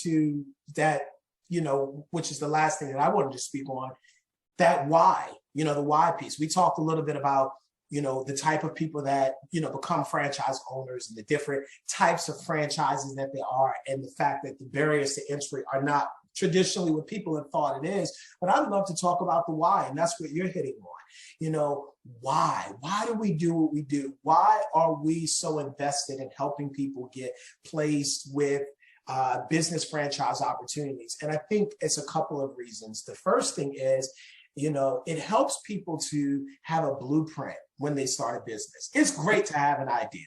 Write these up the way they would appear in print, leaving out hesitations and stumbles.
to that, which is the last thing that I wanted to speak on, that why, the why piece. We talked a little bit about, the type of people that, become franchise owners and the different types of franchises that there are, and the fact that the barriers to entry are not traditionally what people have thought it is. But I'd love to talk about the why, and that's what you're hitting on. Why? Why do we do what we do? Why are we so invested in helping people get placed with business franchise opportunities? And I think it's a couple of reasons. The first thing is, it helps people to have a blueprint when they start a business. It's great to have an idea.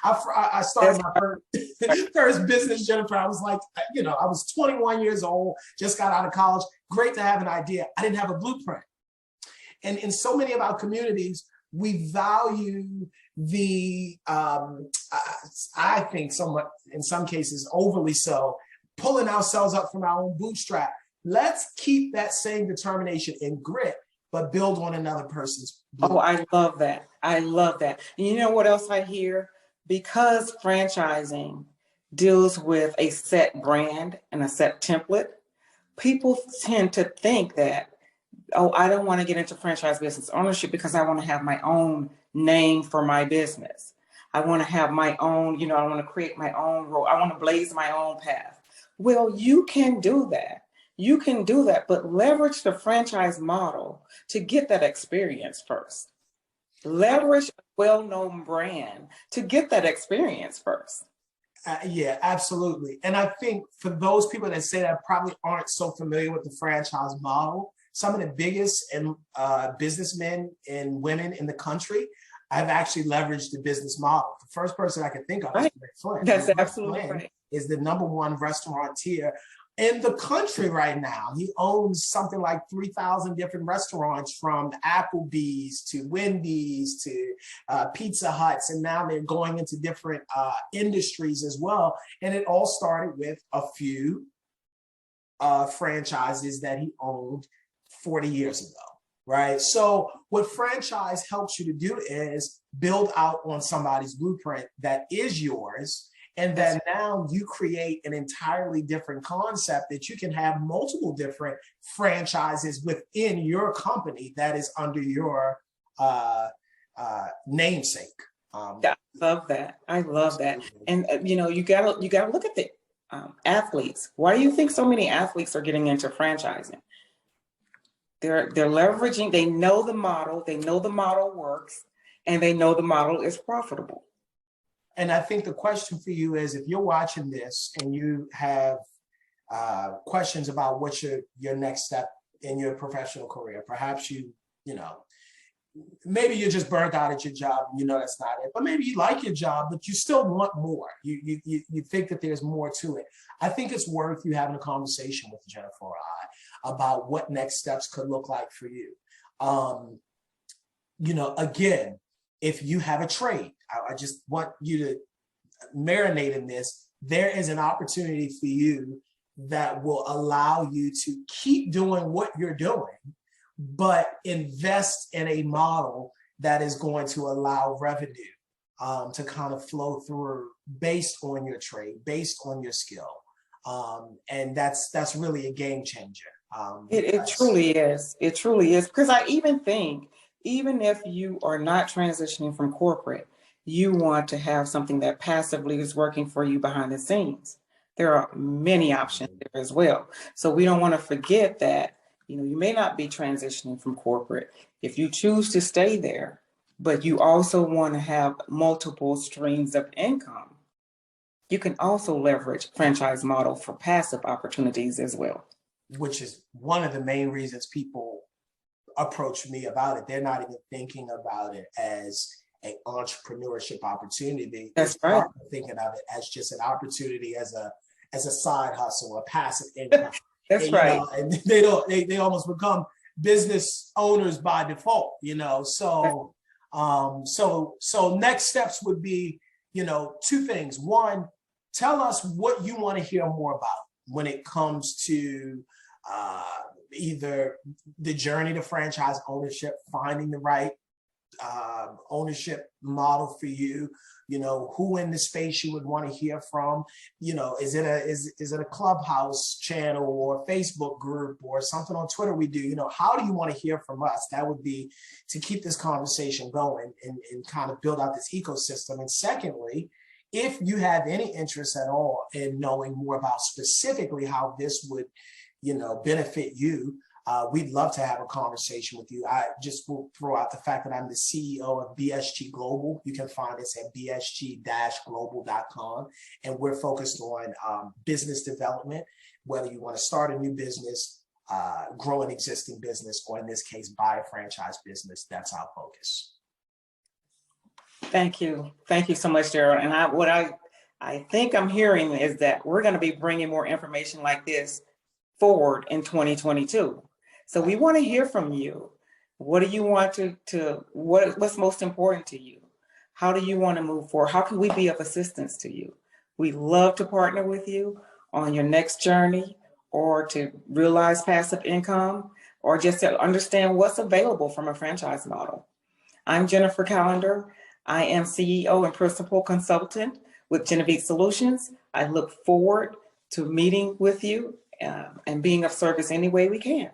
I started my first business, Jennifer. I was like, I was 21 years old, just got out of college. Great to have an idea. I didn't have a blueprint. And in so many of our communities, we value the, I think somewhat, in some cases, overly so, pulling ourselves up from our own bootstrap. Let's keep that same determination and grit, but build on another person's blueprint. Oh, I love that. I love that. And you know what else I hear? Because franchising deals with a set brand and a set template, people tend to think that, oh, I don't want to get into franchise business ownership because I want to have my own name for my business. I want to have my own, I want to create my own role. I want to blaze my own path. Well, you can do that. You can do that, but leverage the franchise model to get that experience first. Leverage a well-known brand to get that experience first. Yeah, absolutely. And I think for those people that say that probably aren't so familiar with the franchise model, some of the biggest businessmen and women in the country have actually leveraged the business model. The first person I can think of is Rick Flynn. That's absolutely right. Is the #1 restaurateur in the country right now. He owns something like 3,000 different restaurants, from Applebee's to Wendy's to Pizza Huts, and now they're going into different industries as well. And it all started with a few franchises that he owned 40 years ago, right? So what franchise helps you to do is build out on somebody's blueprint that is yours. And then now you create an entirely different concept that you can have multiple different franchises within your company that is under your namesake. Yeah, I love that. I love that. And you gotta look at the athletes. Why do you think so many athletes are getting into franchising? They're leveraging. They know the model. They know the model works, and they know the model is profitable. And I think the question for you is, if you're watching this and you have questions about what's your next step in your professional career, perhaps maybe you're just burnt out at your job and that's not it, but maybe you like your job, but you still want more. You think that there's more to it. I think it's worth you having a conversation with Jennifer or I about what next steps could look like for you. Again, if you have a trade, I just want you to marinate in this. There is an opportunity for you that will allow you to keep doing what you're doing, but invest in a model that is going to allow revenue to kind of flow through based on your trade, based on your skill. And that's really a game changer. It truly is. It truly is. Because I even think, even if you are not transitioning from corporate, you want to have something that passively is working for you behind the scenes. There are many options there as well. So we don't want to forget that, you may not be transitioning from corporate. If you choose to stay there, but you also want to have multiple streams of income, you can also leverage franchise model for passive opportunities as well. Which is one of the main reasons people approach me about it. They're not even thinking about it as an entrepreneurship opportunity. That's right. Thinking of it as just an opportunity, as a side hustle, a passive income. That's right. And they almost become business owners by default. So next steps would be, two things. One, tell us what you want to hear more about when it comes to either the journey to franchise ownership, finding the right ownership model for you? You know, who in the space you would want to hear from? You know, is it a Clubhouse channel or a Facebook group or something on Twitter we do? You know, how do you want to hear from us? That would be to keep this conversation going and kind of build out this ecosystem. And secondly, if you have any interest at all in knowing more about specifically how this would, you know, benefit you, we'd love to have a conversation with you. I just will throw out the fact that I'm the CEO of BSG Global. You can find us at bsg-global.com. And we're focused on business development, whether you want to start a new business, grow an existing business, or in this case, buy a franchise business. That's our focus. Thank you. Thank you so much, Darrell. And what I think I'm hearing is that we're going to be bringing more information like this forward in 2022. So we want to hear from you. What do you want what's most important to you? How do you want to move forward? How can we be of assistance to you? We love to partner with you on your next journey, or to realize passive income, or just to understand what's available from a franchise model. I'm Jennifer Callender. I am CEO and Principal Consultant with Genevieve Solutions. I look forward to meeting with you and being of service any way we can.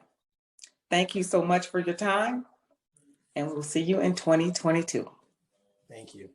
Thank you so much for your time, and we'll see you in 2022. Thank you.